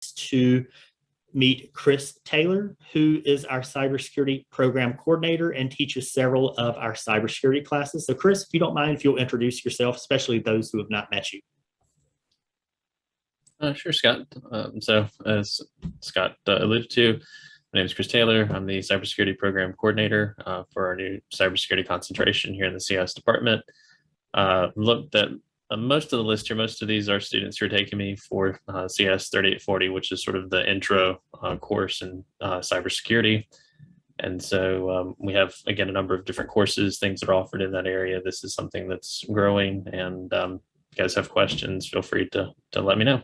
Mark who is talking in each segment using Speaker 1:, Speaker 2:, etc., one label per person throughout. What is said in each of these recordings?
Speaker 1: to meet Chris Taylor, who is our cybersecurity program coordinator and teaches several of our cybersecurity classes. So Chris, if you don't mind, if you'll introduce yourself, especially those who have not met you.
Speaker 2: Sure, Scott. So as Scott alluded to, my name is Chris Taylor. I'm the cybersecurity program coordinator for our new cybersecurity concentration here in the CS department. Looked at most of the list here. Most of these are students who are taking me for CS 3840, which is sort of the intro course in cybersecurity. And so we have, again, a number of different courses, things that are offered in that area. This is something that's growing, and if you guys have questions, feel free to let me know.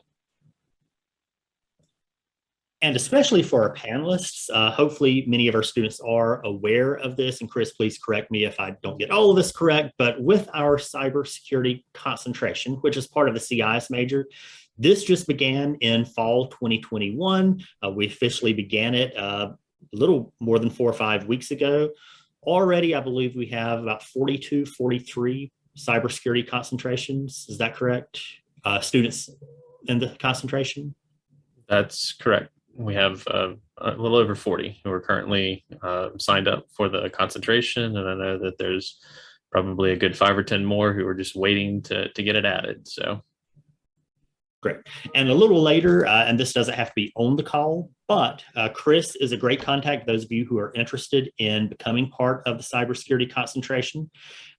Speaker 1: And especially for our panelists, hopefully many of our students are aware of this. And Chris, please correct me if I don't get all of this correct, but with our cybersecurity concentration, which is part of the CIS major, this just began in fall 2021. We officially began it a little more than 4 or 5 weeks ago. Already, I believe we have about 42, 43 cybersecurity concentrations. Is that correct? Students in the concentration?
Speaker 2: That's correct. We have a little over 40 who are currently signed up for the concentration, and I know that there's probably a good 5 or 10 more who are just waiting to get it added. So
Speaker 1: great. And a little later, and this doesn't have to be on the call, but Chris is a great contact, those of you who are interested in becoming part of the cybersecurity concentration.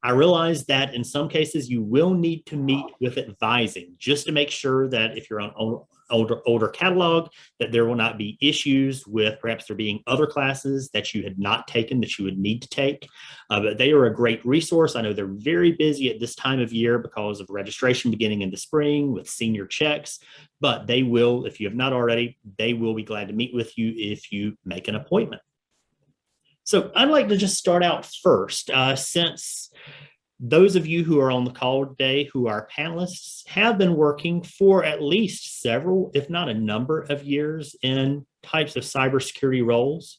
Speaker 1: I realize that in some cases you will need to meet with advising just to make sure that if you're on older catalog, that there will not be issues with perhaps there being other classes that you had not taken that you would need to take. But they are a great resource. I know they're very busy at this time of year because of registration beginning in the spring with senior checks, but they will, if you have not already, they will be glad to meet with you if you make an appointment. So I'd like to just start out first, since those of you who are on the call today who are panelists have been working for at least several, if not a number of years in types of cybersecurity roles.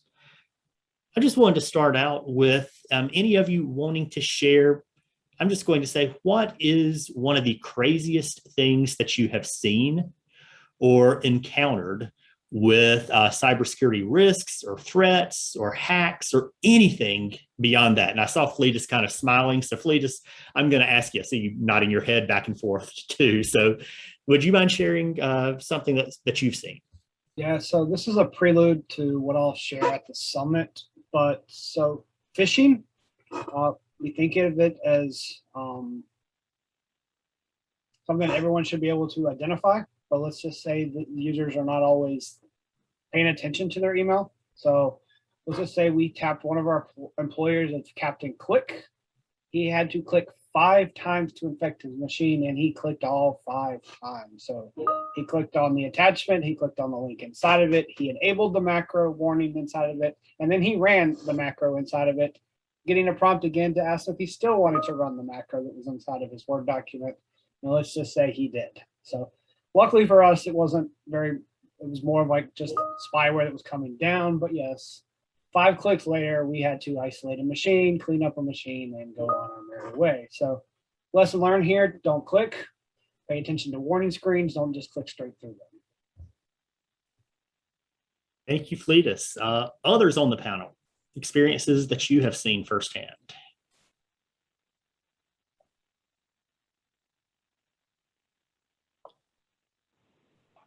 Speaker 1: I just wanted to start out with any of you wanting to share. I'm just going to say, what is one of the craziest things that you have seen or encountered with cybersecurity risks or threats or hacks or anything beyond that? And I saw Fletus kind of smiling. So Fletus, I'm going to ask you, I see you nodding your head back and forth too. So would you mind sharing something that you've seen?
Speaker 3: Yeah, so this is a prelude to what I'll share at the summit. But so phishing, we think of it as something everyone should be able to identify. But let's just say that users are not always paying attention to their email. So let's just say we tapped one of our employers as Captain Click. He had to click 5 times to infect his machine, and he clicked all 5 times. So he clicked on the attachment, he clicked on the link inside of it, he enabled the macro warning inside of it, and then he ran the macro inside of it, getting a prompt again to ask if he still wanted to run the macro that was inside of his Word document. And let's just say he did. So luckily for us, it wasn't very, it was more of like just spyware that was coming down. But yes, 5 clicks later, we had to isolate a machine, clean up a machine, and go on our merry way. So lesson learned here, don't click. Pay attention to warning screens. Don't just click straight through them.
Speaker 1: Thank you, Fletus. Others on the panel, experiences that you have seen firsthand.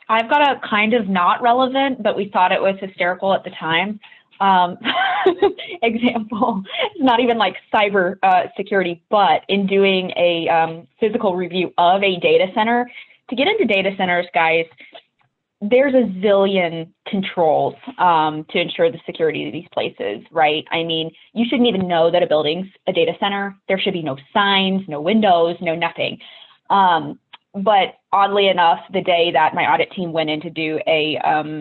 Speaker 4: I've got a kind of not relevant, but we thought it was hysterical at the time. Example, it's not even like cyber security, but in doing a physical review of a data center. To get into data centers, guys, there's a zillion controls to ensure the security of these places, right? I mean, you shouldn't even know that a building's a data center. There should be no signs, no windows, no nothing. But oddly enough, the day that my audit team went in to do a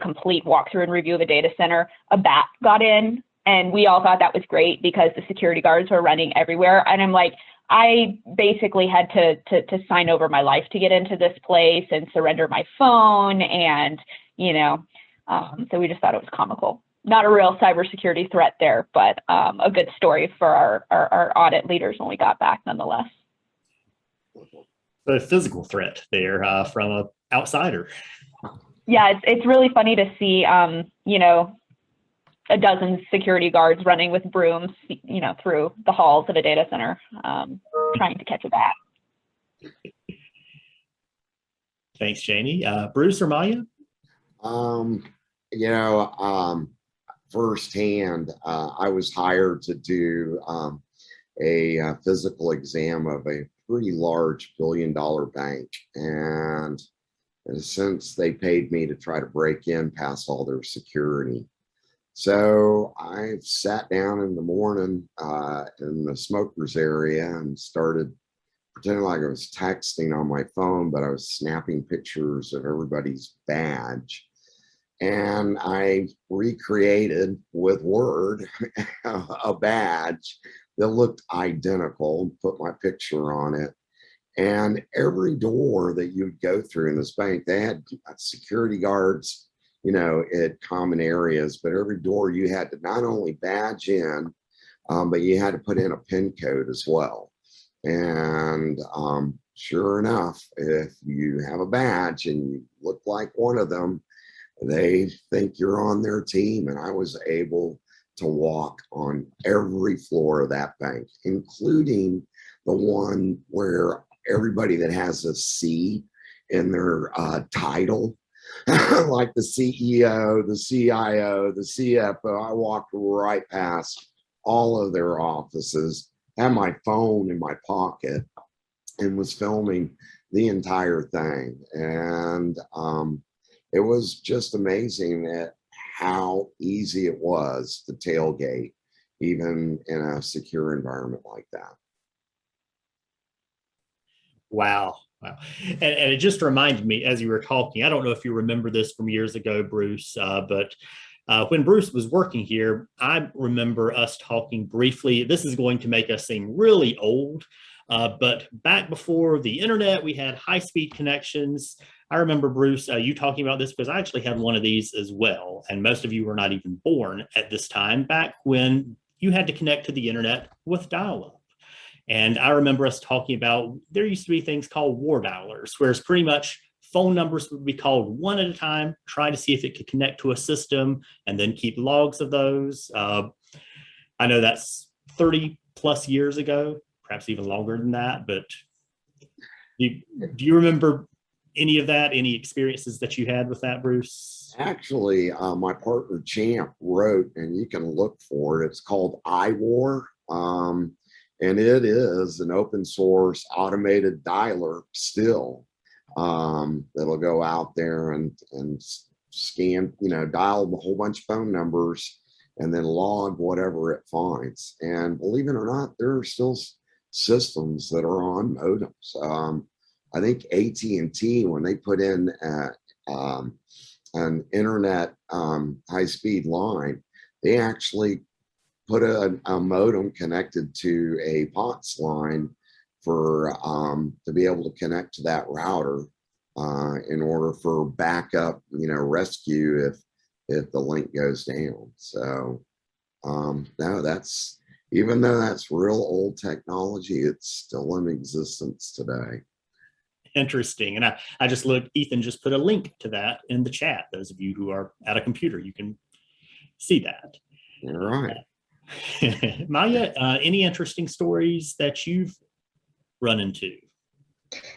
Speaker 4: complete walkthrough and review of a data center, a bat got in, and we all thought that was great because the security guards were running everywhere. And I'm like, I basically had to sign over my life to get into this place and surrender my phone, and so we just thought it was comical. Not a real cybersecurity threat there, but a good story for our audit leaders when we got back, nonetheless.
Speaker 1: A physical threat there from an outsider.
Speaker 4: Yeah, it's really funny to see, you know, a dozen security guards running with brooms, you know, through the halls of a data center, trying to catch a bat.
Speaker 1: Thanks, Janie. Bruce or Maya?
Speaker 5: You know, firsthand, I was hired to do a physical exam of a pretty large billion-dollar bank, and since they paid me to try to break in past all their security. So I sat down in the morning in the smokers area and started pretending like I was texting on my phone, but I was snapping pictures of everybody's badge. And I recreated with Word a badge that looked identical, put my picture on it. And every door that you'd go through in this bank, they had security guards, you know, at common areas, but every door you had to not only badge in, but you had to put in a PIN code as well. And sure enough, if you have a badge and you look like one of them, they think you're on their team. And I was able to walk on every floor of that bank, including the one where everybody that has a C in their title, like the CEO, the CIO, the CFO, I walked right past all of their offices, had my phone in my pocket, and was filming the entire thing. And it was just amazing at how easy it was to tailgate, even in a secure environment like that.
Speaker 1: Wow. Wow. And it just reminded me as you were talking, I don't know if you remember this from years ago, Bruce, but when Bruce was working here, I remember us talking briefly. This is going to make us seem really old, but back before the internet, we had high-speed connections. I remember, Bruce, you talking about this because I actually had one of these as well. And most of you were not even born at this time, back when you had to connect to the internet with dial-up. And I remember us talking about, there used to be things called war dialers, whereas pretty much phone numbers would be called one at a time, try to see if it could connect to a system and then keep logs of those. I know that's 30 plus years ago, perhaps even longer than that, but do you remember any of that, any experiences that you had with that, Bruce?
Speaker 5: Actually, my partner Champ wrote, and you can look for it, it's called iWar. And it is an open source automated dialer still, that'll go out there and scan, you know, dial a whole bunch of phone numbers and then log whatever it finds. And believe it or not, there are still systems that are on modems. I think AT&T, when they put in an internet high-speed line, they actually put a modem connected to a POTS line for to be able to connect to that router in order for backup, you know, rescue if the link goes down. So no, that's, even though that's real old technology, it's still in existence today.
Speaker 1: Interesting. And I just looked, Ethan just put a link to that in the chat. Those of you who are at a computer, you can see that.
Speaker 5: All right.
Speaker 1: Maya, any interesting stories that you've run into?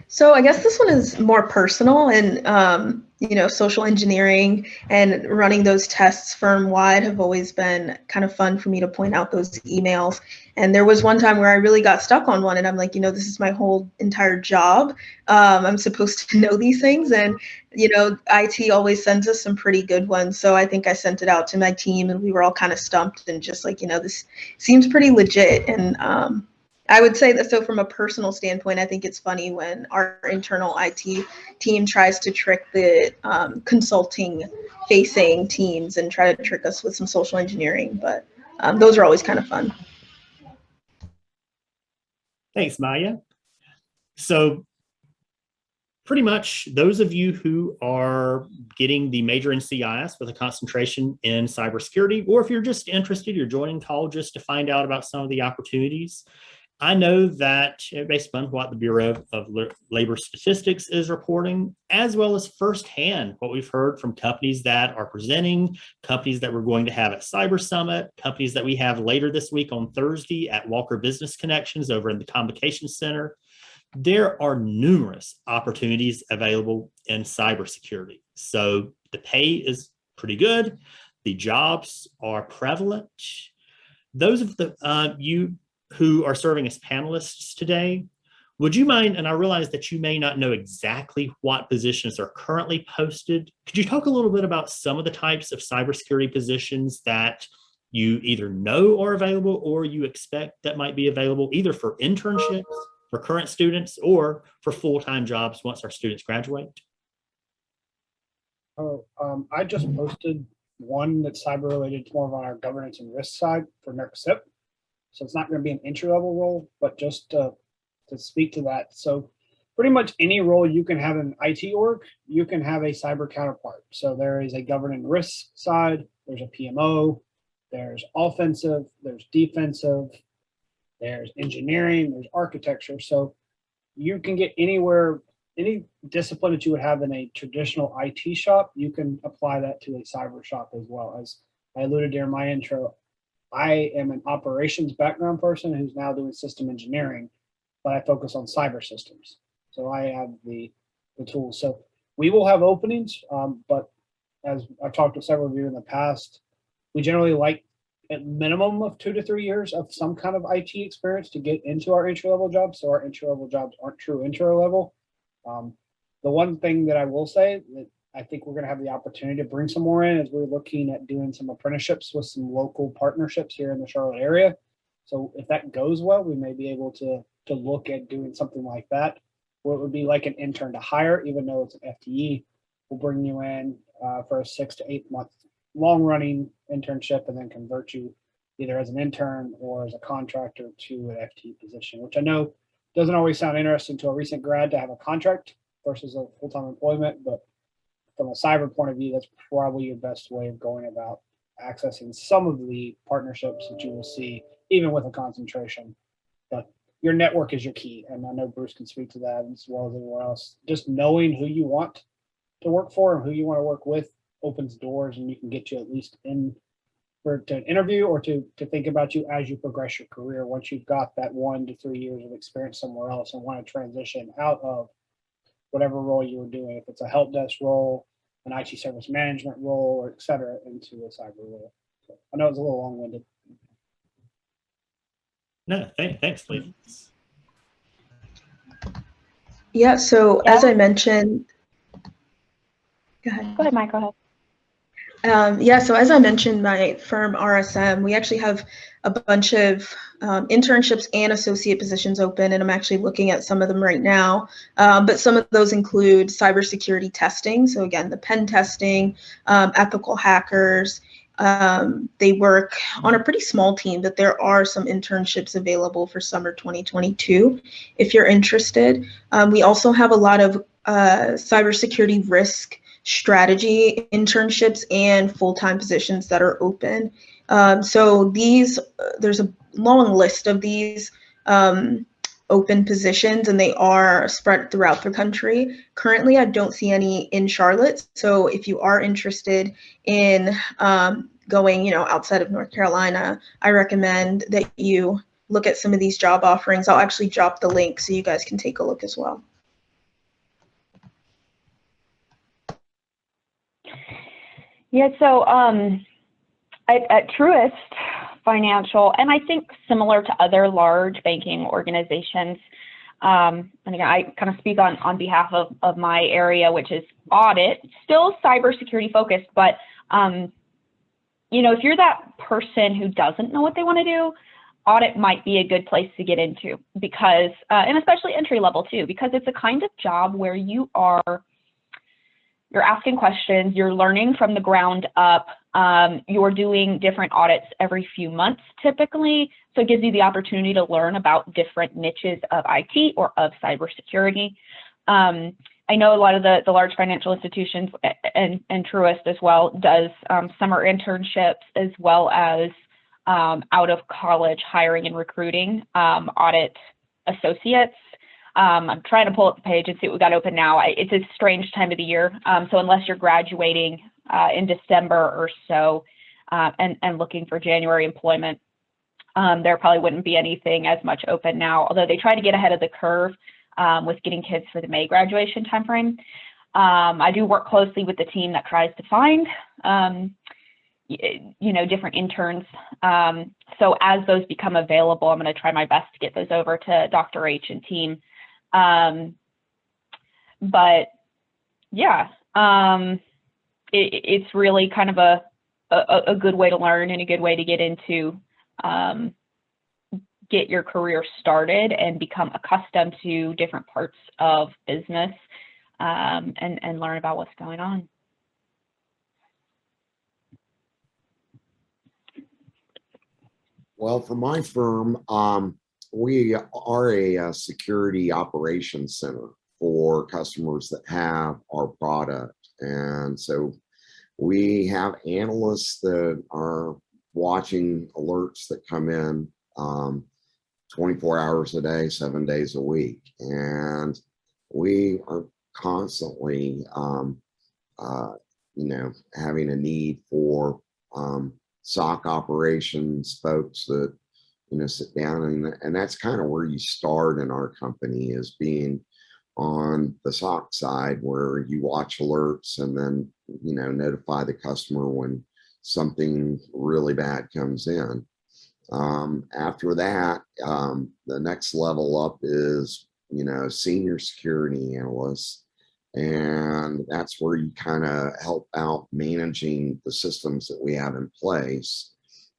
Speaker 6: So I guess this one is more personal, and you know, social engineering and running those tests firm-wide have always been kind of fun for me to point out those emails. And there was one time where I really got stuck on one, and I'm like, you know, this is my whole entire job. I'm supposed to know these things, and you know, IT always sends us some pretty good ones. So I think I sent it out to my team, and we were all kind of stumped and just like, you know, this seems pretty legit. And I would say that, so from a personal standpoint, I think it's funny when our internal IT team tries to trick the consulting facing teams and try to trick us with some social engineering, but those are always kind of fun.
Speaker 1: Thanks, Maya. So pretty much those of you who are getting the major NCIS with a concentration in cybersecurity, or if you're just interested, you're joining call just to find out about some of the opportunities, I know that based upon what the Bureau of Labor Statistics is reporting, as well as firsthand what we've heard from companies that are presenting, companies that we're going to have at Cyber Summit, companies that we have later this week on Thursday at Walker Business Connections over in the Convocation Center, there are numerous opportunities available in cybersecurity. So the pay is pretty good. The jobs are prevalent. Those of you who are serving as panelists today, would you mind, and I realize that you may not know exactly what positions are currently posted, could you talk a little bit about some of the types of cybersecurity positions that you either know are available or you expect that might be available either for internships, for current students, or for full-time jobs once our students graduate?
Speaker 3: I just posted one that's cyber related to more of on our governance and risk side for NERC-CIP. So it's not going to be an entry level role, but just to speak to that. So pretty much any role you can have in IT org, you can have a cyber counterpart. So there is a governance risk side, there's a PMO, there's offensive, there's defensive, there's engineering, there's architecture. So you can get anywhere, any discipline that you would have in a traditional IT shop, you can apply that to a cyber shop as well. As I alluded during my intro, I am an operations background person who's now doing system engineering, but I focus on cyber systems. So I have the tools. So we will have openings, but as I've talked to several of you in the past, we generally like at minimum of 2 to 3 years of some kind of IT experience to get into our entry level jobs. So our entry level jobs aren't true intro level. The one thing that I will say that I think we're going to have the opportunity to bring some more in is we're looking at doing some apprenticeships with some local partnerships here in the Charlotte area. So if that goes well, we may be able to look at doing something like that, where it would be like an intern to hire, even though it's an FTE. We'll bring you in for a 6 to 8 month long running internship and then convert you either as an intern or as a contractor to an FTE position, which I know doesn't always sound interesting to a recent grad to have a contract versus a full-time employment, but from a cyber point of view, that's probably your best way of going about accessing some of the partnerships that you will see, even with a concentration. But your network is your key. And I know Bruce can speak to that as well as anyone else. Just knowing who you want to work for and who you want to work with opens doors, and you can get you at least in to an interview or to think about you as you progress your career. Once you've got that 1 to 3 years of experience somewhere else and want to transition out of whatever role you were doing, if it's a help desk role, an IT service management role, or et cetera, into a cyber role. So I know it's a little long-winded.
Speaker 1: No, thanks, Fletus.
Speaker 6: Yeah, so as I mentioned, go ahead,
Speaker 4: Mike, go ahead.
Speaker 6: Yeah, so as I mentioned, my firm RSM, we actually have a bunch of internships and associate positions open, and I'm actually looking at some of them right now. But some of those include cybersecurity testing. So again, the pen testing, ethical hackers. They work on a pretty small team, but there are some internships available for summer 2022 if you're interested. We also have a lot of cybersecurity risk strategy internships and full-time positions that are open. So these, there's a long list of these open positions, and they are spread throughout the country. Currently, I don't see any in Charlotte. So if you are interested in going, outside of North Carolina, I recommend that you look at some of these job offerings. I'll actually drop the link so you guys can take a look as well.
Speaker 4: Yeah, so at Truist Financial, and I think similar to other large banking organizations, and again, I kind of speak on behalf of my area, which is audit, still cybersecurity focused, but if you're that person who doesn't know what they want to do, audit might be a good place to get into because, and especially entry level too, because it's a kind of job where you're asking questions, you're learning from the ground up, you're doing different audits every few months typically, so it gives you the opportunity to learn about different niches of IT or of cybersecurity. I know a lot of the large financial institutions and Truist as well does summer internships as well as out of college hiring and recruiting audit associates. I'm trying to pull up the page and see what we got open now. It's a strange time of the year. So unless you're graduating in December or so and looking for January employment, there probably wouldn't be anything as much open now, although they try to get ahead of the curve with getting kids for the May graduation timeframe. I do work closely with the team that tries to find different interns. So as those become available, I'm going to try my best to get those over to Dr. H and team. But yeah, it's really kind of a good way to learn and a good way to get into, get your career started and become accustomed to different parts of business, and learn about what's going on.
Speaker 5: Well, for my firm, we are a security operations center for customers that have our product. And so we have analysts that are watching alerts that come in 24 hours a day, 7 days a week. And we are constantly, having a need for SOC operations folks that, sit down, and that's kind of where you start in our company, is being on the SOC side, where you watch alerts and then, notify the customer when something really bad comes in. After that, the next level up is, senior security analysts. And that's where you kind of help out managing the systems that we have in place.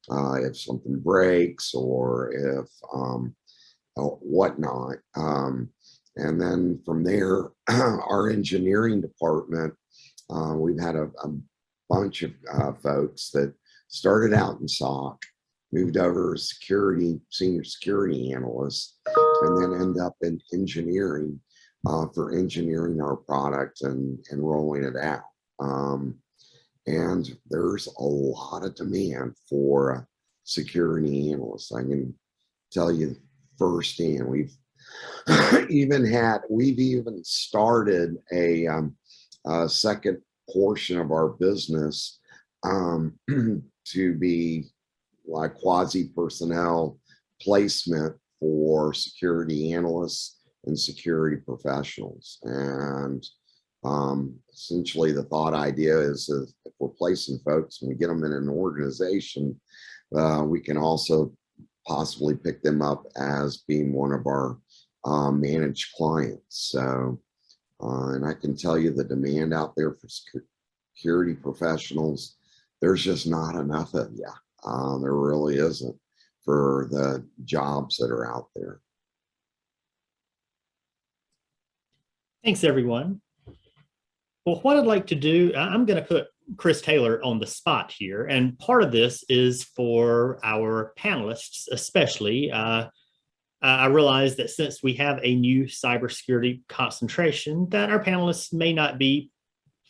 Speaker 5: If something breaks or if whatnot. And then from there, our engineering department, we've had a bunch of folks that started out in SOC, moved over as senior security analysts, and then end up in engineering for engineering our product and rolling it out. And there's a lot of demand for security analysts. I can tell you firsthand, we've even started a second portion of our business to be like quasi personnel placement for security analysts and security professionals. And essentially the thought idea is that if we're placing folks and we get them in an organization, we can also possibly pick them up as being one of our managed clients. So, and I can tell you the demand out there for security professionals, there's just not enough of you. There really isn't for the jobs that are out there.
Speaker 1: Thanks, everyone. Well, what I'd like to do, I'm going to put Chris Taylor on the spot here. And part of this is for our panelists, especially. I realize that since we have a new cybersecurity concentration, that our panelists may not be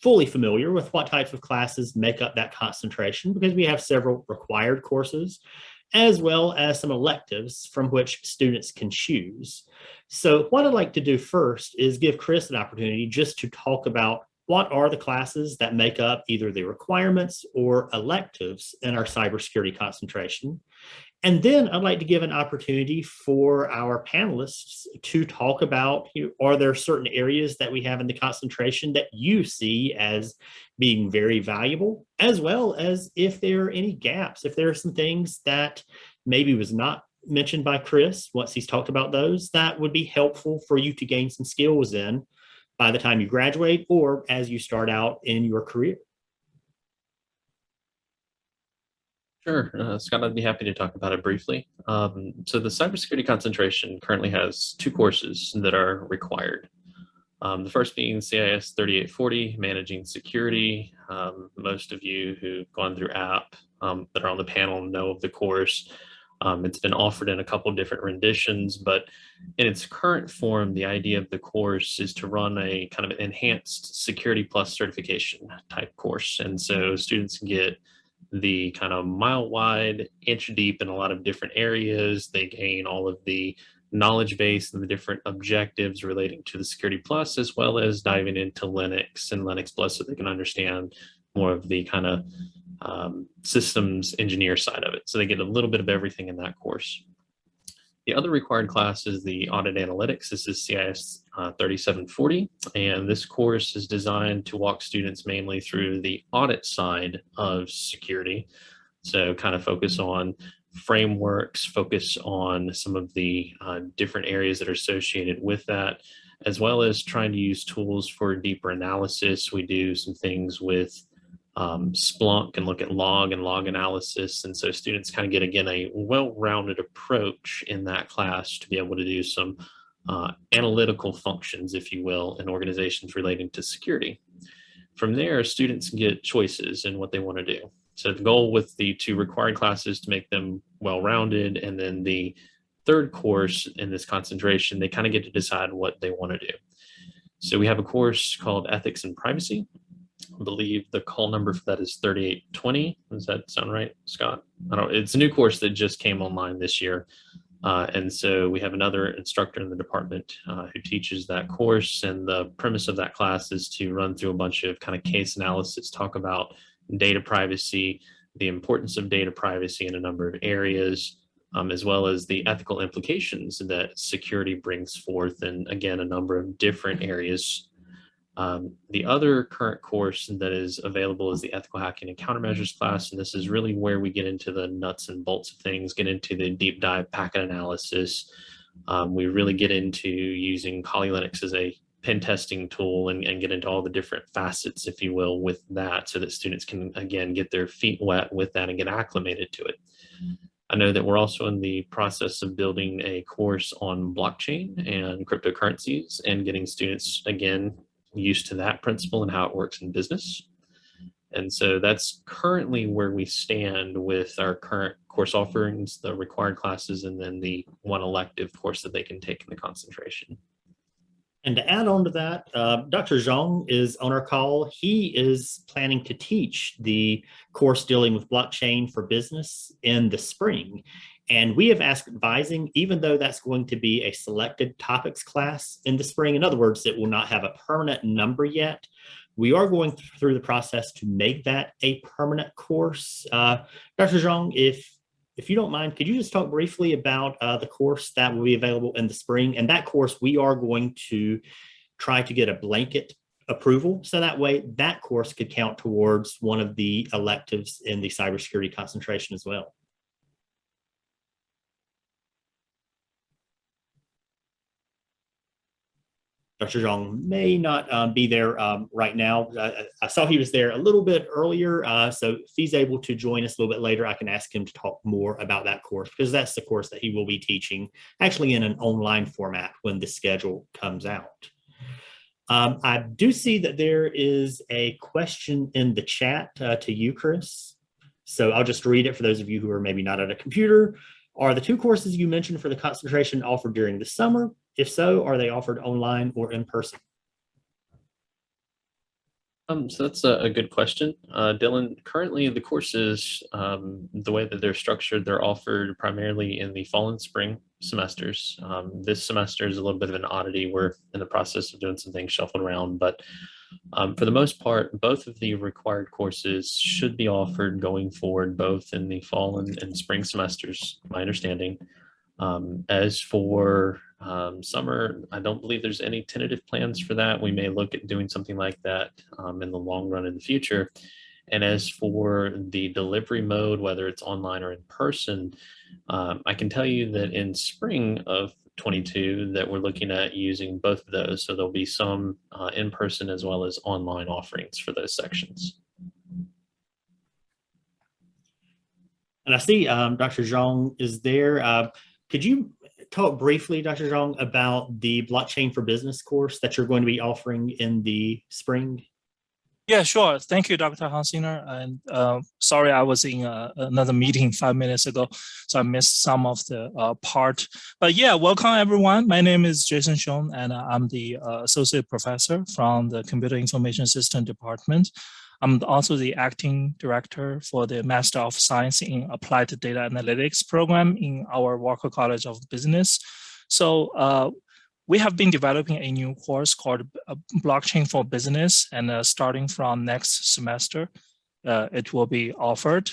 Speaker 1: fully familiar with what types of classes make up that concentration, because we have several required courses, as well as some electives from which students can choose. So what I'd like to do first is give Chris an opportunity just to talk about what are the classes that make up either the requirements or electives in our cybersecurity concentration. And then I'd like to give an opportunity for our panelists to talk about, are there certain areas that we have in the concentration that you see as being very valuable, as well as if there are any gaps, if there are some things that maybe was not mentioned by Chris once he's talked about those, that would be helpful for you to gain some skills in by the time you graduate or as you start out in your career.
Speaker 2: Sure, Scott, I'd be happy to talk about it briefly. So the cybersecurity concentration currently has 2 courses that are required. The first being CIS 3840, Managing Security. Most of you who've gone through app that are on the panel know of the course. It's been offered in a couple of different renditions, but in its current form, the idea of the course is to run a kind of enhanced Security Plus certification type course. And so students get the kind of mile wide, inch deep in a lot of different areas. They gain all of the knowledge base and the different objectives relating to the Security Plus, as well as diving into Linux and Linux Plus so they can understand more of the kind of systems engineer side of it. So they get a little bit of everything in that course. The other required class is the Audit Analytics. This is CIS 3740, and this course is designed to walk students mainly through the audit side of security. So kind of focus on frameworks, focus on some of the different areas that are associated with that, as well as trying to use tools for deeper analysis. We do some things with Splunk and look at log and log analysis. And so students kind of get, again, a well-rounded approach in that class to be able to do some analytical functions, if you will, in organizations relating to security. From there, students get choices in what they want to do. So the goal with the 2 required classes to make them well-rounded, and then the 3rd course in this concentration, they kind of get to decide what they want to do. So we have a course called Ethics and Privacy. I believe the call number for that is 3820. Does that sound right, Scott? It's a new course that just came online this year. And so we have another instructor in the department who teaches that course. And the premise of that class is to run through a bunch of kind of case analysis, talk about data privacy, the importance of data privacy in a number of areas, as well as the ethical implications that security brings forth, and again, a number of different areas. The other current course that is available is the Ethical Hacking and Countermeasures class, and this is really where we get into the nuts and bolts of things, get into the deep dive packet analysis. We really get into using Kali Linux as a pen testing tool and get into all the different facets, if you will, with that, so that students can, again, get their feet wet with that and get acclimated to it. I know that we're also in the process of building a course on blockchain and cryptocurrencies and getting students, again, used to that principle and how it works in business. And so that's currently where we stand with our current course offerings, the required classes, and then the 1 elective course that they can take in the concentration.
Speaker 1: And to add on to that, Dr. Zhang is on our call. He is planning to teach the course dealing with blockchain for business in the spring. And we have asked advising, even though that's going to be a selected topics class in the spring, in other words, it will not have a permanent number yet. We are going through the process to make that a permanent course. Dr. Zhang, if you don't mind, could you just talk briefly about the course that will be available in the spring? And that course, we are going to try to get a blanket approval, so that way that course could count towards one of the electives in the cybersecurity concentration as well. Dr. Zhang may not be there right now. I saw he was there a little bit earlier, so if he's able to join us a little bit later, I can ask him to talk more about that course, because that's the course that he will be teaching, actually in an online format when the schedule comes out. I do see that there is a question in the chat to you, Chris. So I'll just read it for those of you who are maybe not at a computer. Are the 2 courses you mentioned for the concentration offered during the summer? If so, are they offered online or in person?
Speaker 2: So that's a good question. Dylan, currently the courses, the way that they're structured, they're offered primarily in the fall and spring semesters. This semester is a little bit of an oddity. We're in the process of doing some things shuffled around, but for the most part, both of the required courses should be offered going forward, both in the fall and spring semesters, my understanding. As for summer, I don't believe there's any tentative plans for that. We may look at doing something like that in the long run in the future. And as for the delivery mode, whether it's online or in person, I can tell you that in spring of 22 that we're looking at using both of those. So there'll be some in person as well as online offerings for those sections.
Speaker 1: And I see Dr. Zhang is there. Could you talk briefly, Dr. Zhang, about the blockchain for business course that you're going to be offering in the spring?
Speaker 7: Yeah, sure. Thank you, Dr. Hansiner. And sorry, I was in another meeting 5 minutes ago, so I missed some of the part. But yeah, welcome everyone. My name is Jason Shon, and I'm the associate professor from the Computer Information System Department. I'm also the acting director for the Master of Science in Applied Data Analytics program in our Walker College of Business. So we have been developing a new course called Blockchain for Business, and starting from next semester, it will be offered.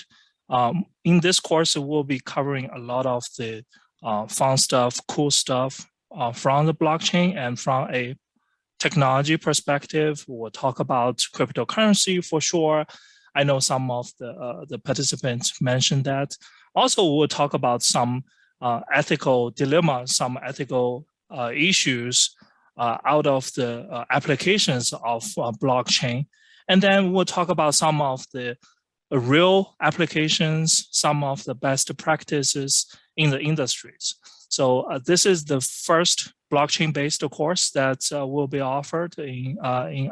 Speaker 7: In this course, it will be covering a lot of the fun stuff, cool stuff from the blockchain, and from a technology perspective. We'll talk about cryptocurrency for sure. I know some of the participants mentioned that. Also, we'll talk about some ethical dilemmas, some ethical issues out of the applications of blockchain. And then we'll talk about some of the real applications, some of the best practices in the industries. So this is the first blockchain-based course that will be offered in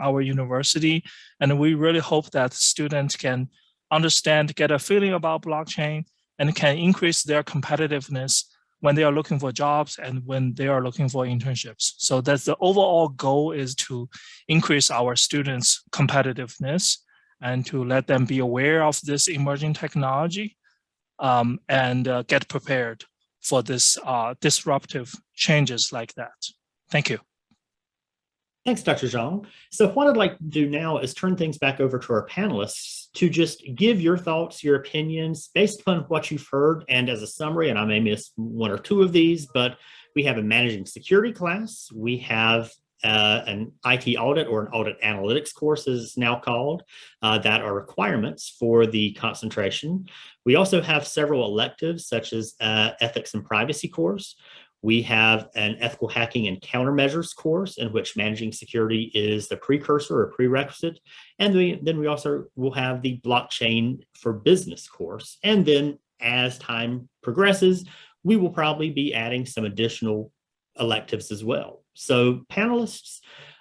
Speaker 7: our university. And we really hope that students can understand, get a feeling about blockchain, and can increase their competitiveness when they are looking for jobs and when they are looking for internships. So that's the overall goal, is to increase our students' competitiveness and to let them be aware of this emerging technology and get prepared for this disruptive changes like that. Thank you.
Speaker 1: Thanks, Dr. Zhang. So what I'd like to do now is turn things back over to our panelists to just give your thoughts, your opinions based upon what you've heard. And as a summary, and I may miss one or two of these, but we have a managing security class. We have an IT audit, or an audit analytics course as it's now called, that are requirements for the concentration. We also have several electives such as ethics and privacy course. We have an ethical hacking and countermeasures course in which managing security is the precursor or prerequisite. And then we also will have the blockchain for business course. And then as time progresses, we will probably be adding some additional electives as well. So panelists,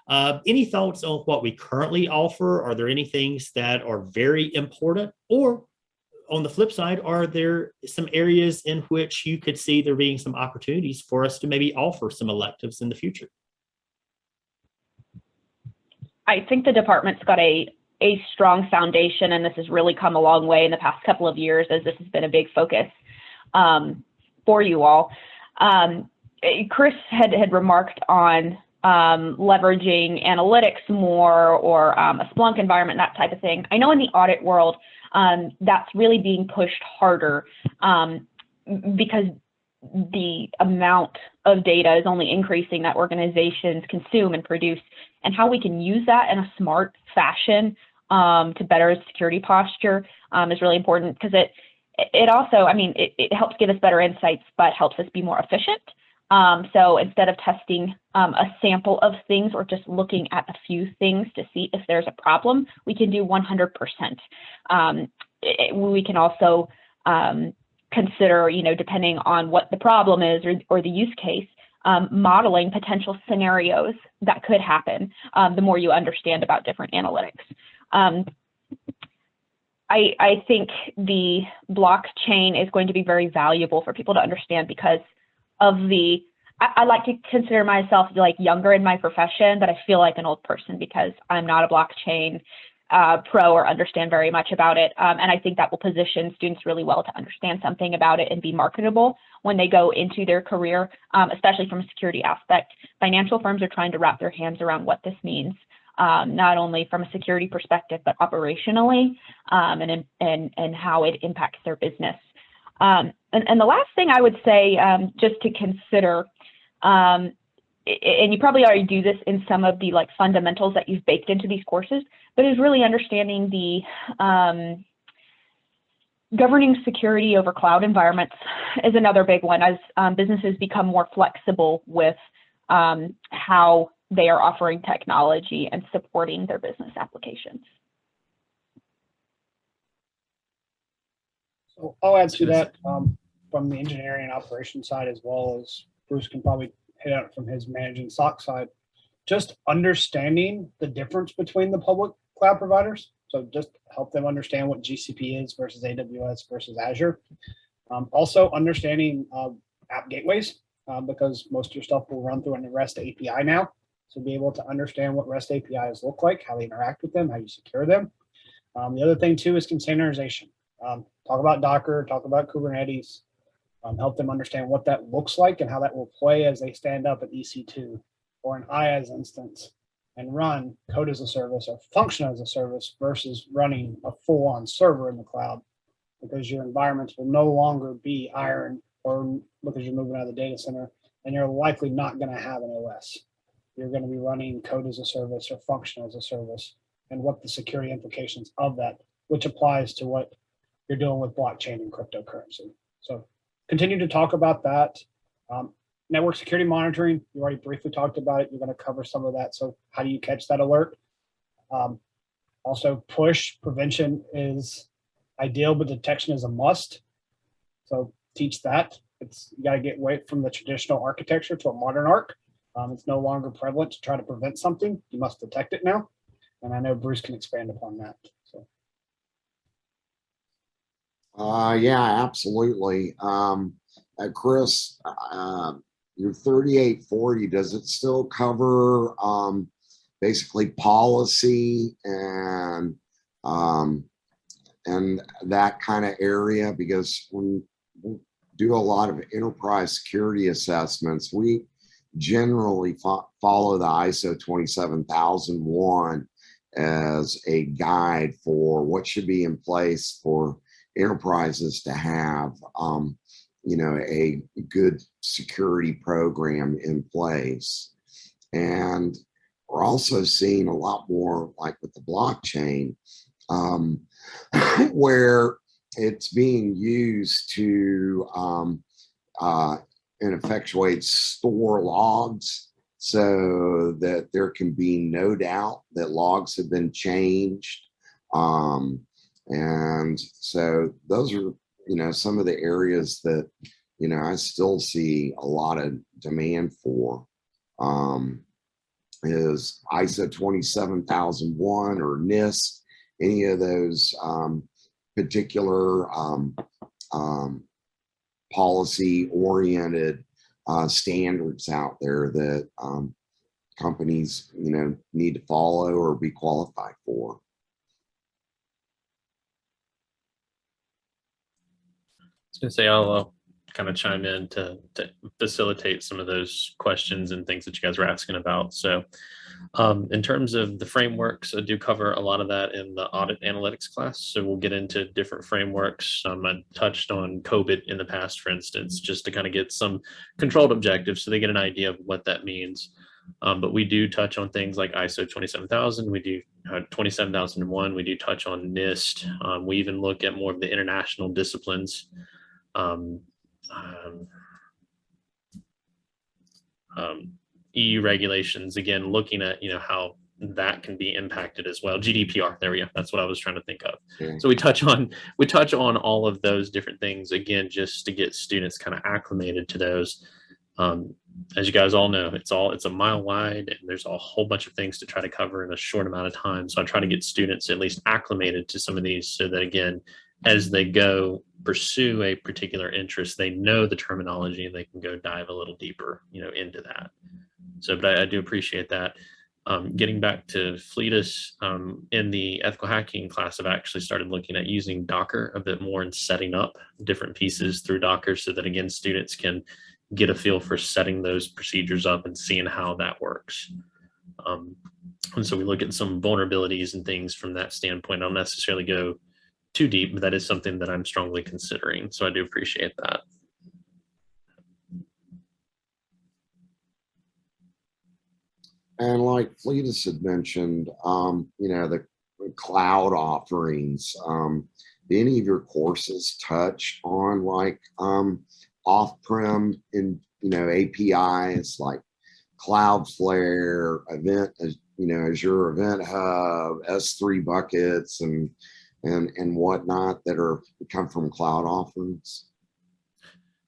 Speaker 1: any thoughts on what we currently offer? Are there any things that are very important? Or on the flip side, are there some areas in which you could see there being some opportunities for us to maybe offer some electives in the future?
Speaker 4: I think the department's got a strong foundation, and this has really come a long way in the past couple of years, as this has been a big focus for you all. Chris had remarked on leveraging analytics more, or a Splunk environment, that type of thing. I know in the audit world, that's really being pushed harder because the amount of data is only increasing that organizations consume and produce, and how we can use that in a smart fashion to better security posture is really important, because it also, I mean, it helps give us better insights, but helps us be more efficient. So instead of testing a sample of things, or just looking at a few things to see if there's a problem, we can do 100%. We can also consider, depending on what the problem is or the use case, modeling potential scenarios that could happen the more you understand about different analytics. I think the blockchain is going to be very valuable for people to understand, because of I like to consider myself like younger in my profession, but I feel like an old person because I'm not a blockchain pro or understand very much about it. And I think that will position students really well to understand something about it and be marketable when they go into their career, especially from a security aspect. Financial firms are trying to wrap their hands around what this means, not only from a security perspective, but operationally, and how it impacts their business. And the last thing I would say, just to consider, and you probably already do this in some of the fundamentals that you've baked into these courses, but is really understanding the governing security over cloud environments is another big one, as businesses become more flexible with how they are offering technology and supporting their business applications.
Speaker 3: So I'll add to that from the engineering and operations side, as well as Bruce can probably hit out from his managing SOC side. Just understanding the difference between the public cloud providers. So just help them understand what GCP is versus AWS versus Azure. Also understanding app gateways, because most of your stuff will run through a REST API now. So be able to understand what REST APIs look like, how they interact with them, how you secure them. The other thing too is containerization. Talk about Docker, talk about Kubernetes, help them understand what that looks like and how that will play as they stand up at EC2 or an IaaS instance and run code as a service or function as a service versus running a full-on server in the cloud, because your environments will no longer be iron or because you're moving out of the data center, and you're likely not going to have an OS. You're going to be running code as a service or function as a service, and what the security implications of that, which applies to what you're doing with blockchain and cryptocurrency. So continue to talk about that. Network security monitoring, you already briefly talked about it. You're going to cover some of that. So how do you catch that alert? Also, push prevention is ideal, but detection is a must. So teach that. You got to get away from the traditional architecture to a modern arc. It's no longer prevalent to try to prevent something. You must detect it now. And I know Bruce can expand upon that. So.
Speaker 5: Yeah, absolutely. Chris, your 3840, does it still cover basically policy and that kind of area? Because when we do a lot of enterprise security assessments, we generally follow the ISO 27001 as a guide for what should be in place for enterprises to have a good security program in place. And we're also seeing a lot more, like with the blockchain, where it's being used to effectuate store logs, so that there can be no doubt that logs have been changed. And so those are, some of the areas that, I still see a lot of demand for, is ISO 27001 or NIST, any of those particular policy-oriented standards out there that companies, need to follow or be qualified for.
Speaker 2: I was going to say, I'll kind of chime in to facilitate some of those questions and things that you guys were asking about. So in terms of the frameworks, I do cover a lot of that in the Audit Analytics class. So we'll get into different frameworks. I touched on COVID in the past, for instance, just to kind of get some controlled objectives so they get an idea of what that means. But we do touch on things like ISO 27000, we do 27001, we do touch on NIST. We even look at more of the international disciplines. EU regulations, again, looking at, how that can be impacted as well. GDPR, there we go. That's what I was trying to think of. Yeah. So we touch on all of those different things, again, just to get students kind of acclimated to those. As you guys all know, it's a mile wide, and there's a whole bunch of things to try to cover in a short amount of time. So I try to get students at least acclimated to some of these, so that, again, as they go pursue a particular interest, they know the terminology and they can go dive a little deeper, into that. So, but I do appreciate that. Getting back to Fletus, in the ethical hacking class, I've actually started looking at using Docker a bit more and setting up different pieces through Docker, so that, again, students can get a feel for setting those procedures up and seeing how that works. And so we look at some vulnerabilities and things from that standpoint. I don't necessarily go too deep, but that is something that I'm strongly considering. So I do appreciate that.
Speaker 5: And like Fletus had mentioned, the cloud offerings, do any of your courses touch on like off-prem in, APIs like Cloudflare, Azure Event Hub, S3 buckets, and whatnot that come from cloud offerings?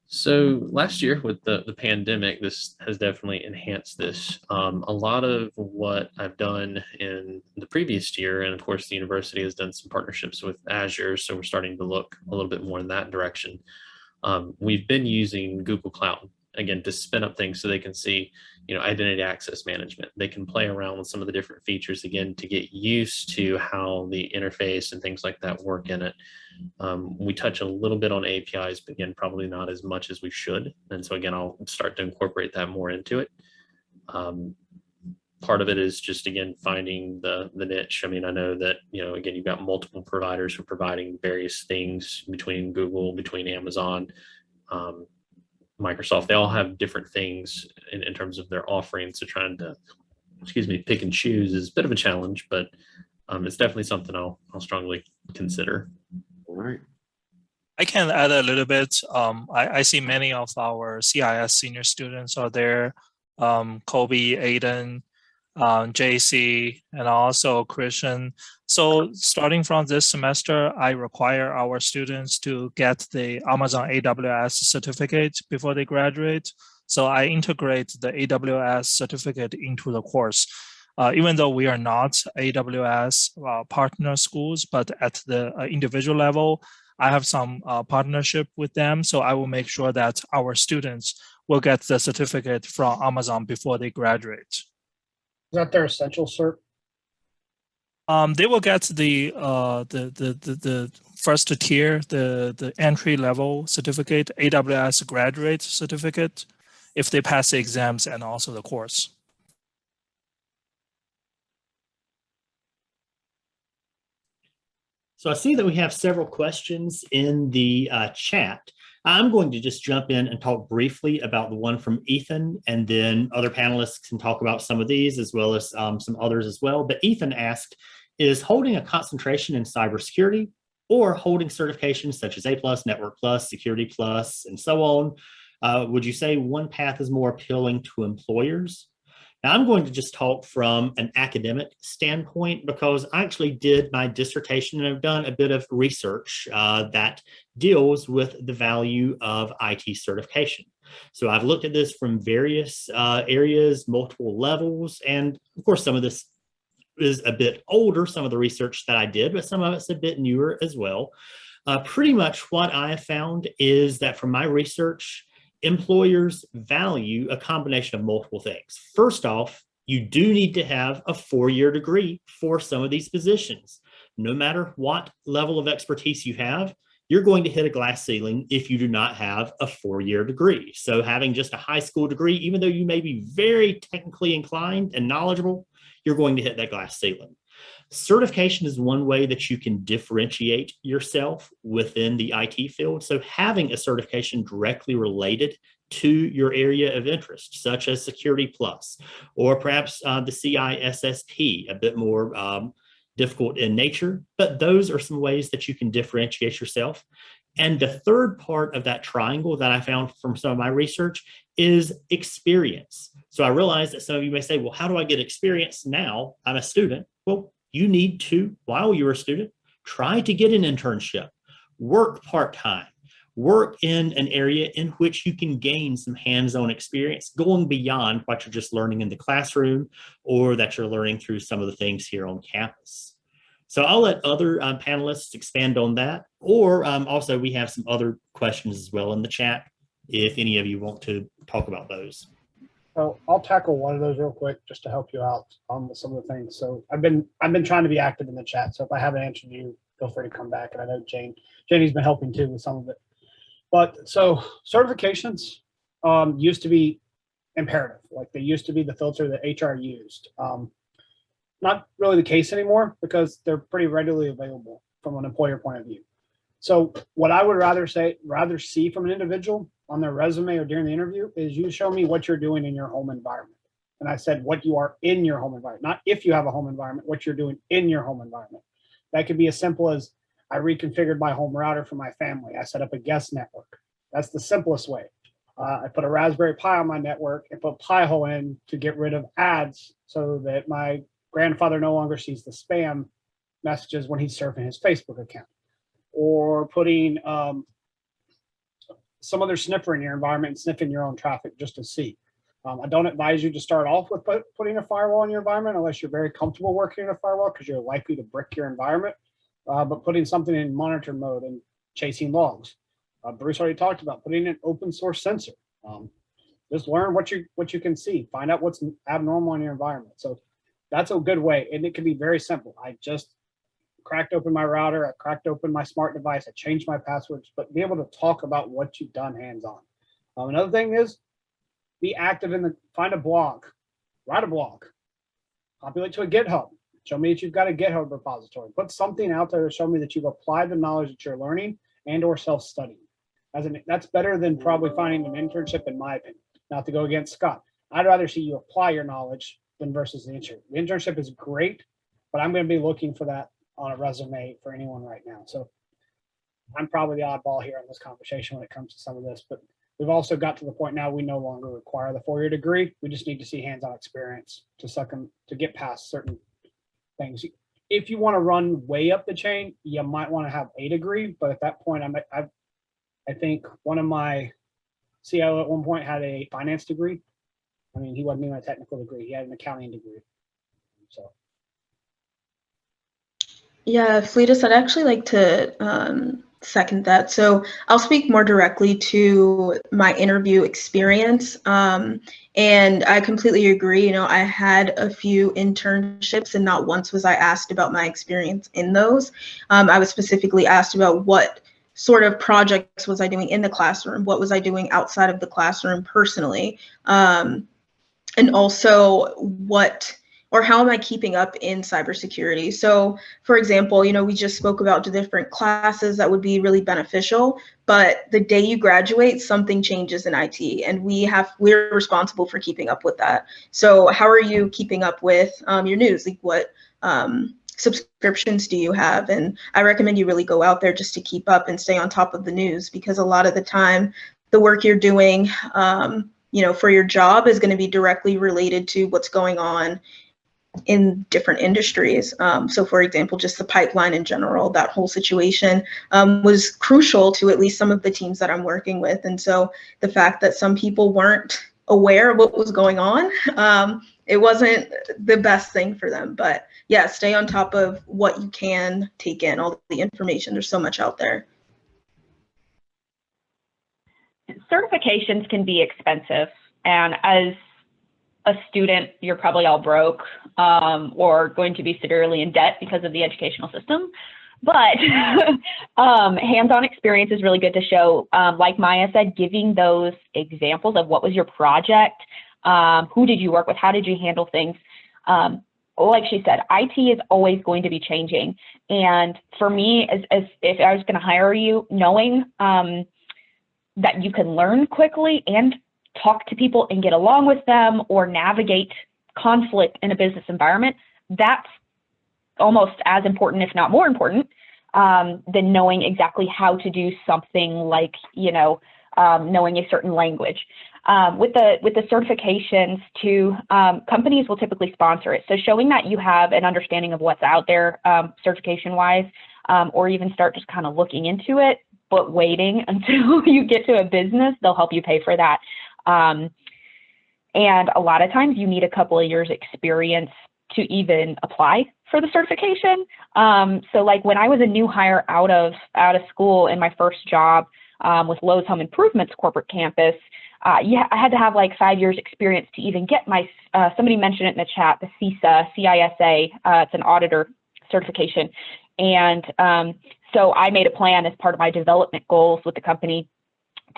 Speaker 2: So last year with the pandemic, this has definitely enhanced this. A lot of what I've done in the previous year, and of course the university has done some partnerships with Azure, so we're starting to look a little bit more in that direction. We've been using Google Cloud again, to spin up things so they can see, identity access management. They can play around with some of the different features, again, to get used to how the interface and things like that work in it. We touch a little bit on APIs, but again, probably not as much as we should. And so again, I'll start to incorporate that more into it. Part of it is just, again, finding the niche. I mean, I know that, again, you've got multiple providers who are providing various things between Google, between Amazon, Microsoft. They all have different things in terms of their offerings. So trying to, pick and choose is a bit of a challenge, but it's definitely something I'll strongly consider.
Speaker 5: All right.
Speaker 7: I can add a little bit. I see many of our CIS senior students are there. Kobe, Aiden, JC, and also Christian. So starting from this semester, I require our students to get the Amazon AWS certificate before they graduate. So I integrate the AWS certificate into the course. Even though we are not AWS partner schools, but at the individual level, I have some partnership with them. So I will make sure that our students will get the certificate from Amazon before they graduate.
Speaker 3: Is that their essential cert?
Speaker 7: They will get the first tier, the entry level certificate, AWS graduate certificate, if they pass the exams and also the course.
Speaker 1: So I see that we have several questions in the chat. I'm going to just jump in and talk briefly about the one from Ethan, and then other panelists can talk about some of these as well as some others as well. But Ethan asked, is holding a concentration in cybersecurity or holding certifications such as A+, Network Plus, Security Plus, and so on, would you say one path is more appealing to employers? Now, I'm going to just talk from an academic standpoint because I actually did my dissertation and I've done a bit of research that deals with the value of IT certification. So I've looked at this from various areas, multiple levels, and of course, some of this is a bit older, some of the research that I did, but some of it's a bit newer as well. Pretty much what I have found is that from my research, employers value a combination of multiple things. First off, you do need to have a 4-year degree for some of these positions. No matter what level of expertise you have, you're going to hit a glass ceiling if you do not have a 4-year degree. So having just a high school degree, even though you may be very technically inclined and knowledgeable, you're going to hit that glass ceiling. Certification is one way that you can differentiate yourself within the IT field. So having a certification directly related to your area of interest, such as Security Plus, or perhaps the CISSP, a bit more difficult in nature, but those are some ways that you can differentiate yourself. And the third part of that triangle that I found from some of my research is experience. So I realize that some of you may say, well, how do I get experience now? I'm a student. Well, you need to, while you're a student, try to get an internship, work part-time, work in an area in which you can gain some hands-on experience going beyond what you're just learning in the classroom or that you're learning through some of the things here on campus. So I'll let other panelists expand on that, or also we have some other questions as well in the chat if any of you want to talk about those.
Speaker 3: So I'll tackle one of those real quick just to help you out on some of the things. So I've been trying to be active in the chat. So if I haven't answered you, feel free to come back. And I know Janie's been helping too with some of it. But so certifications used to be imperative. Like they used to be the filter that HR used. Not really the case anymore because they're pretty readily available from an employer point of view. So what I would rather see from an individual on their resume or during the interview is you show me what you're doing in your home environment. And I said what you are in your home environment, not if you have a home environment, what you're doing in your home environment. That could be as simple as I reconfigured my home router for my family. I set up a guest network. That's the simplest way. I put a Raspberry Pi on my network and put Pi-hole in to get rid of ads so that my grandfather no longer sees the spam messages when he's surfing his Facebook account. Or putting some other sniffer in your environment and sniffing your own traffic just to see. I don't advise you to start off with putting a firewall in your environment unless you're very comfortable working in a firewall because you're likely to brick your environment. But putting something in monitor mode and chasing logs. Bruce already talked about putting an open source sensor. just learn what you can see, find out what's abnormal in your environment. So that's a good way. And it can be very simple. I just cracked open my router, I cracked open my smart device, I changed my passwords, but be able to talk about what you've done hands-on. Another thing is be active find a blog, write a blog, populate to a GitHub. Show me that you've got a GitHub repository. Put something out there to show me that you've applied the knowledge that you're learning and or self-studying. That's better than probably finding an internship, in my opinion. Not to go against Scott. I'd rather see you apply your knowledge than versus the internship. The internship is great, but I'm going to be looking for that on a resume for anyone right now. So I'm probably the oddball here in this conversation when it comes to some of this, but we've also got to the point now we no longer require the 4-year degree. We just need to see hands-on experience to get past certain things. If you want to run way up the chain, you might want to have a degree, but at that point, I think one of my CIO at one point had a finance degree. I mean, he wasn't even a technical degree; he had an accounting degree. So,
Speaker 6: yeah, Fletus, I'd actually like to second that. So I'll speak more directly to my interview experience. And I completely agree. You know, I had a few internships and not once was I asked about my experience in those. I was specifically asked about what sort of projects was I doing in the classroom? What was I doing outside of the classroom personally? And also how am I keeping up in cybersecurity? So for example, you know, we just spoke about the different classes that would be really beneficial, but the day you graduate, something changes in IT and we're responsible for keeping up with that. So how are you keeping up with your news? Like what subscriptions do you have? And I recommend you really go out there just to keep up and stay on top of the news, because a lot of the time the work you're doing, you know, for your job is going to be directly related to what's going on in different industries. So for example, just the pipeline in general, that whole situation was crucial to at least some of the teams that I'm working with. And so the fact that some people weren't aware of what was going on, it wasn't the best thing for them. But yeah, stay on top of what you can take in, all the information. There's so much out there.
Speaker 4: Certifications can be expensive, and as a student, you're probably all broke or going to be severely in debt because of the educational system. But hands-on experience is really good to show. Like Maya said, giving those examples of what was your project, who did you work with, how did you handle things. Like she said, IT is always going to be changing. And for me, as if I was going to hire you, knowing that you can learn quickly and talk to people and get along with them or navigate conflict in a business environment, that's almost as important, if not more important, than knowing exactly how to do something like, you know, knowing a certain language. With the certifications too, companies will typically sponsor it. So showing that you have an understanding of what's out there certification-wise, or even start just kind of looking into it, but waiting until you get to a business, they'll help you pay for that. And a lot of times you need a couple of years experience to even apply for the certification. So like when I was a new hire out of school in my first job with Lowe's Home Improvements corporate campus, I had to have like 5 years experience to even get my, somebody mentioned it in the chat, the CISA, it's an auditor certification. And so I made a plan as part of my development goals with the company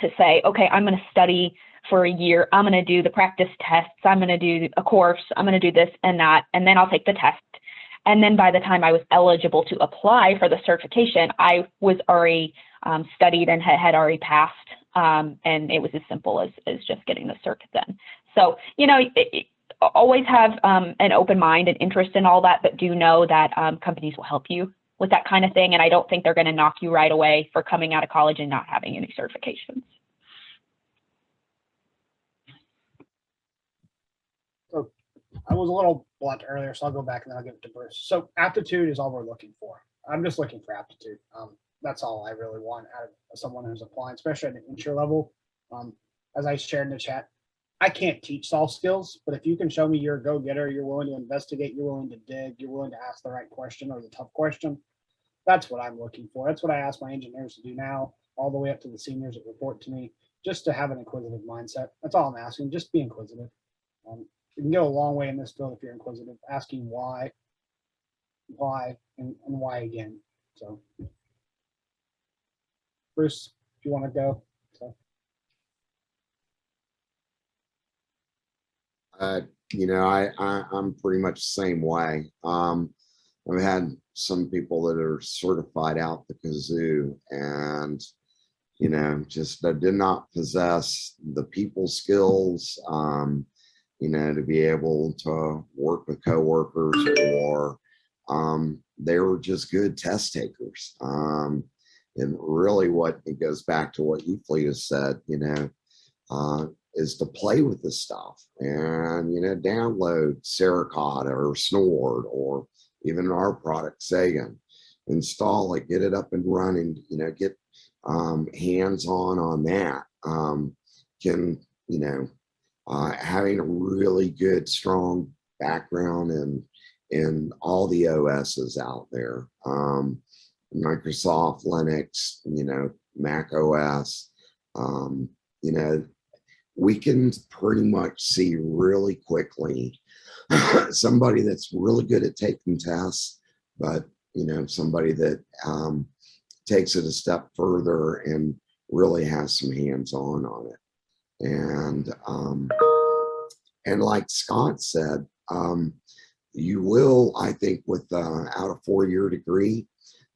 Speaker 4: to say, okay, I'm going to study for a year. I'm going to do the practice tests. I'm going to do a course. I'm going to do this and that, and then I'll take the test. And then by the time I was eligible to apply for the certification, I was already studied and had already passed. And it was as simple as just getting the cert then. So, you know, always have an open mind and interest in all that, but do know that companies will help you with that kind of thing. And I don't think they're going to knock you right away for coming out of college and not having any certifications.
Speaker 3: So I was a little blunt earlier, so I'll go back and then I'll give it to Bruce. So aptitude is all we're looking for. I'm just looking for aptitude. That's all I really want out of someone who's applying, especially at an intro level. As I shared in the chat, I can't teach soft skills, but if you can show me you're a go-getter, you're willing to investigate, you're willing to dig, you're willing to ask the right question or the tough question, that's what I'm looking for. That's what I ask my engineers to do now, all the way up to the seniors that report to me. just to have an inquisitive mindset. That's all I'm asking. Just be inquisitive. You can go a long way in this field if you're inquisitive, asking why, and why again. So, Bruce, if you want to go. So.
Speaker 5: I'm pretty much the same way. I've had some people that are certified out the kazoo and, just did not possess the people skills, to be able to work with coworkers, or they were just good test takers. And really what it goes back to what you, Fletus, said, is to play with this stuff and, download Sericot or Snort, or even our product, Sagan, install it, get it up and running, get hands-on that. Having a really good, strong background in all the OSs out there, Microsoft, Linux, Mac OS, we can pretty much see really quickly somebody that's really good at taking tests, but somebody that takes it a step further and really has some hands-on on it. And like Scott said, you will, I think, with out a 4-year degree,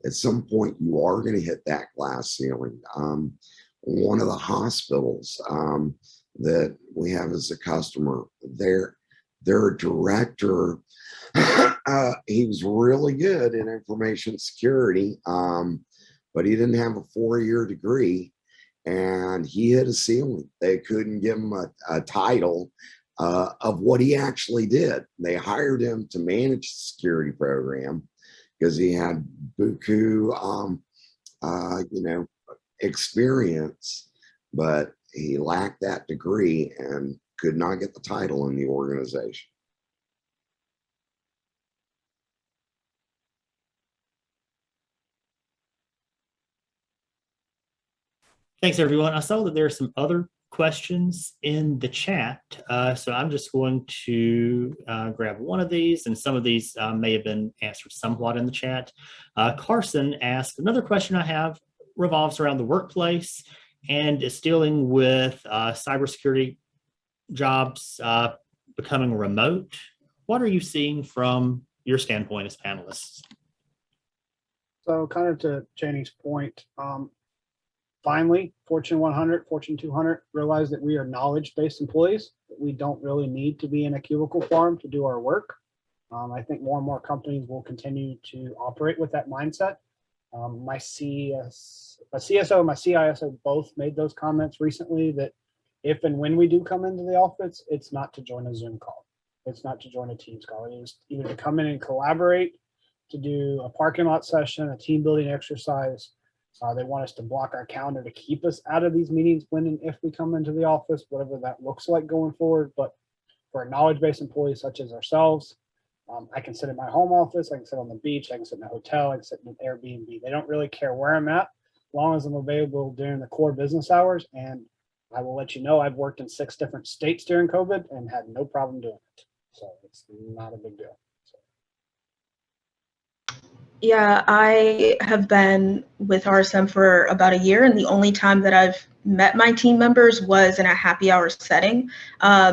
Speaker 5: at some point you are going to hit that glass ceiling. One of the hospitals that we have as a customer, their director, he was really good in information security, but he didn't have a 4-year degree, and he hit a ceiling. They couldn't give him a title of what he actually did. They hired him to manage the security program because he had buku, experience, but he lacked that degree and could not get the title in the organization.
Speaker 1: Thanks, everyone. I saw that there are some other questions in the chat, so I'm just going to grab one of these, and some of these may have been answered somewhat in the chat. Carson asked, another question I have revolves around the workplace and is dealing with cybersecurity jobs becoming remote. What are you seeing from your standpoint as panelists?
Speaker 3: So kind of to Janie's point, finally, Fortune 100, Fortune 200 realize that we are knowledge-based employees, that we don't really need to be in a cubicle farm to do our work. I think more and more companies will continue to operate with that mindset. My CSO and my CISO both made those comments recently that if and when we do come into the office, it's not to join a Zoom call. It's not to join a Teams call. It is either to come in and collaborate, to do a parking lot session, a team building exercise. They want us to block our calendar to keep us out of these meetings when and if we come into the office, whatever that looks like going forward. But for knowledge-based employees such as ourselves, I can sit in my home office, I can sit on the beach, I can sit in a hotel, I can sit in an Airbnb. They don't really care where I'm at, as long as I'm available during the core business hours. And I will let you know, I've worked in 6 different states during COVID and had no problem doing it. So it's not a big deal.
Speaker 6: Yeah, I have been with RSM for about a year, and the only time that I've met my team members was in a happy hour setting.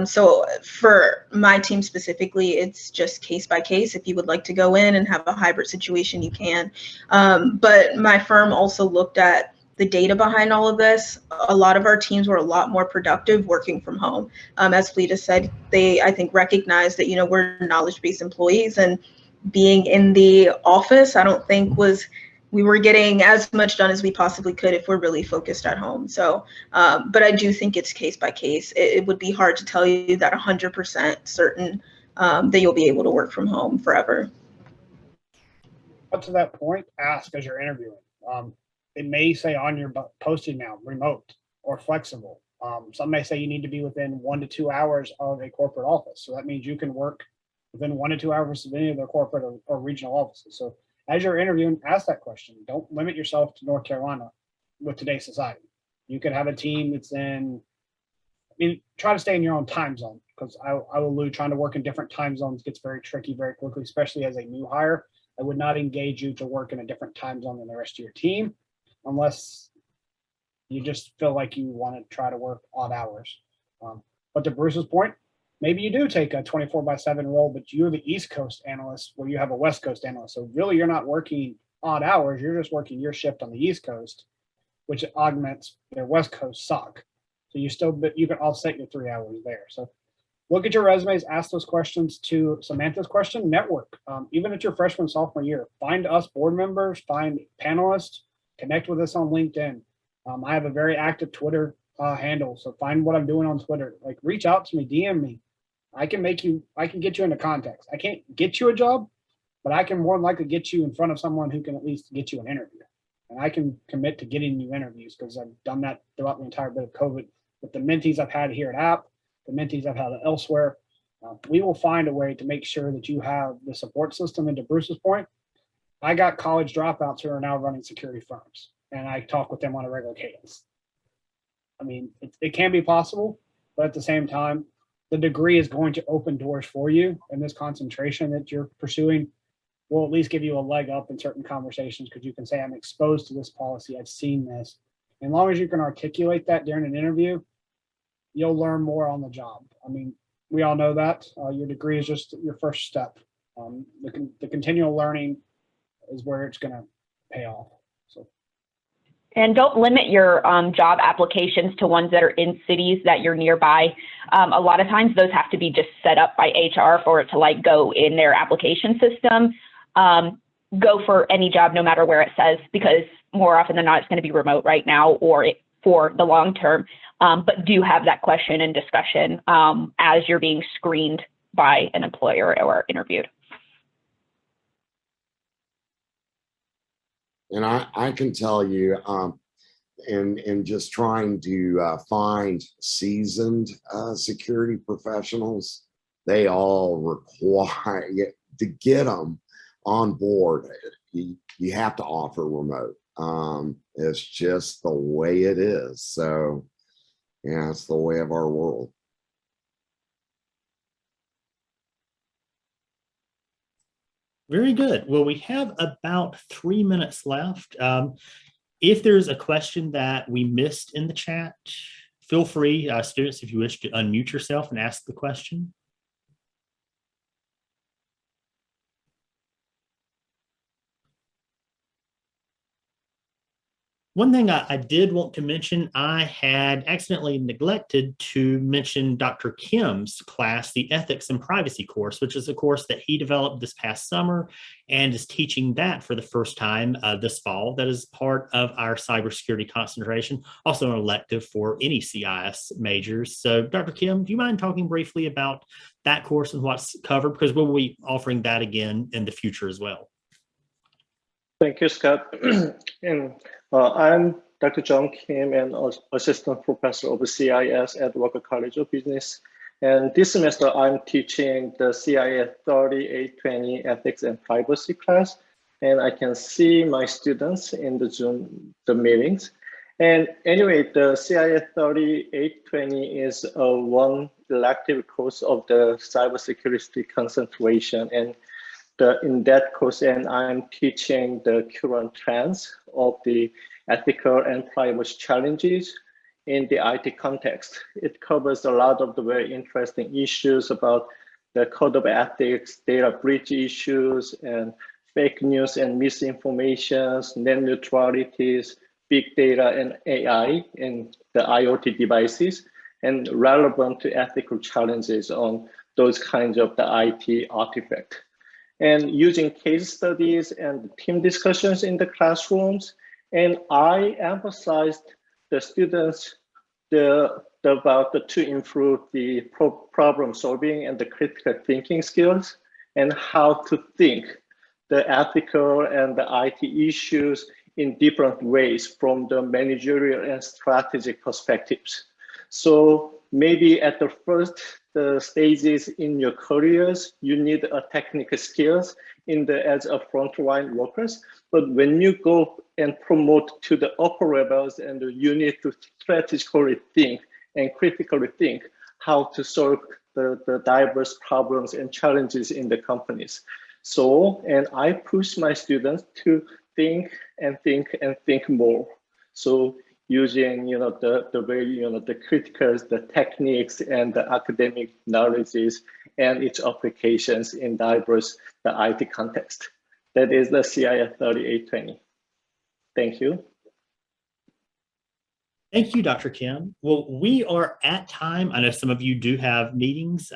Speaker 6: So for my team specifically, it's just case by case. If you would like to go in and have a hybrid situation, you can. But my firm also looked at the data behind all of this. A lot of our teams were a lot more productive working from home. As Fletus said, they, I think, recognize that, we're knowledge-based employees, and being in the office, I don't think we were getting as much done as we possibly could if we're really focused at home. So, but I do think it's case by case. It would be hard to tell you that 100% certain that you'll be able to work from home forever.
Speaker 3: Up to that point, ask as you're interviewing. It may say on your posting now, remote or flexible. Some may say you need to be within 1 to 2 hours of a corporate office. So that means you can work within 1 to 2 hours of any of their corporate or regional offices. So as you're interviewing, ask that question. Don't limit yourself to North Carolina with today's society. You could have a team that's in, I mean, try to stay in your own time zone, because I will lose trying to work in different time zones gets very tricky very quickly, especially as a new hire. I would not engage you to work in a different time zone than the rest of your team unless you just feel like you want to try to work odd hours. But to Bruce's point, maybe you do take a 24/7 role, but you're the East Coast analyst where you have a West Coast analyst. So really you're not working odd hours. You're just working your shift on the East Coast, which augments their West Coast suck. So you can offset your 3 hours there. So look at your resumes, ask those questions. To Samantha's question, network. Even at your freshman, sophomore year, find us board members, find panelists, connect with us on LinkedIn. I have a very active Twitter handle, so find what I'm doing on Twitter. Like, reach out to me, DM me. I can get you into context. I can't get you a job, but I can more than likely get you in front of someone who can at least get you an interview. And I can commit to getting you interviews because I've done that throughout the entire bit of COVID with the mentees I've had here at App, the mentees I've had elsewhere. We will find a way to make sure that you have the support system. And to Bruce's point, I got college dropouts who are now running security firms, and I talk with them on a regular cadence. I mean, it can be possible, but at the same time, the degree is going to open doors for you, and this concentration that you're pursuing will at least give you a leg up in certain conversations, because you can say, I'm exposed to this policy, I've seen this. And as long as you can articulate that during an interview, you'll learn more on the job. I mean, we all know that. Your degree is just your first step. The continual learning is where it's going to pay off. So.
Speaker 4: And don't limit your job applications to ones that are in cities that you're nearby. A lot of times those have to be just set up by HR for it to like go in their application system. Go for any job, no matter where it says, because more often than not, it's going to be remote right now or for the long term. But do have that question and discussion as you're being screened by an employer or interviewed.
Speaker 5: And I can tell you, in just trying to find seasoned security professionals, they all require, to get them on board, you have to offer remote. It's just the way it is. So, yeah, it's the way of our world.
Speaker 1: Very good. Well, we have about 3 minutes left. If there's a question that we missed in the chat, feel free, students, if you wish to unmute yourself and ask the question. One thing I did want to mention, I had accidentally neglected to mention Dr. Kim's class, the Ethics and Privacy course, which is a course that he developed this past summer and is teaching that for the first time this fall. That is part of our cybersecurity concentration, also an elective for any CIS majors. So Dr. Kim, do you mind talking briefly about that course and what's covered? Because we'll be offering that again in the future as well.
Speaker 8: Thank you, Scott. And I'm Dr. John Kim, and Assistant Professor of CIS at Walker College of Business. And this semester, I'm teaching the CIS 3820 Ethics and Privacy class. And I can see my students in the Zoom meetings. And anyway, the CIS 3820 is one elective course of the cybersecurity concentration. And in that course, and I'm teaching the current trends of the ethical and privacy challenges in the IT context. It covers a lot of the very interesting issues about the code of ethics, data breach issues, and fake news and misinformation, net neutralities, big data and AI in the IoT devices, and relevant to ethical challenges on those kinds of the IT artifacts. And using case studies and team discussions in the classrooms. And I emphasized the students to improve the problem solving and the critical thinking skills, and how to think the ethical and the IT issues in different ways from the managerial and strategic perspectives. So maybe at the first stages in your careers, you need a technical skills as a frontline workers, But when you go and promote to the upper levels, and you need to strategically think and critically think how to solve the diverse problems and challenges in the companies. So, and I push my students to think and think and think more. So using, the very, the critical, the techniques and the academic knowledges and its applications in diverse, the IT context. That is the CIF 3820. Thank you.
Speaker 1: Thank you, Dr. Kim. Well, we are at time. I know some of you do have meetings.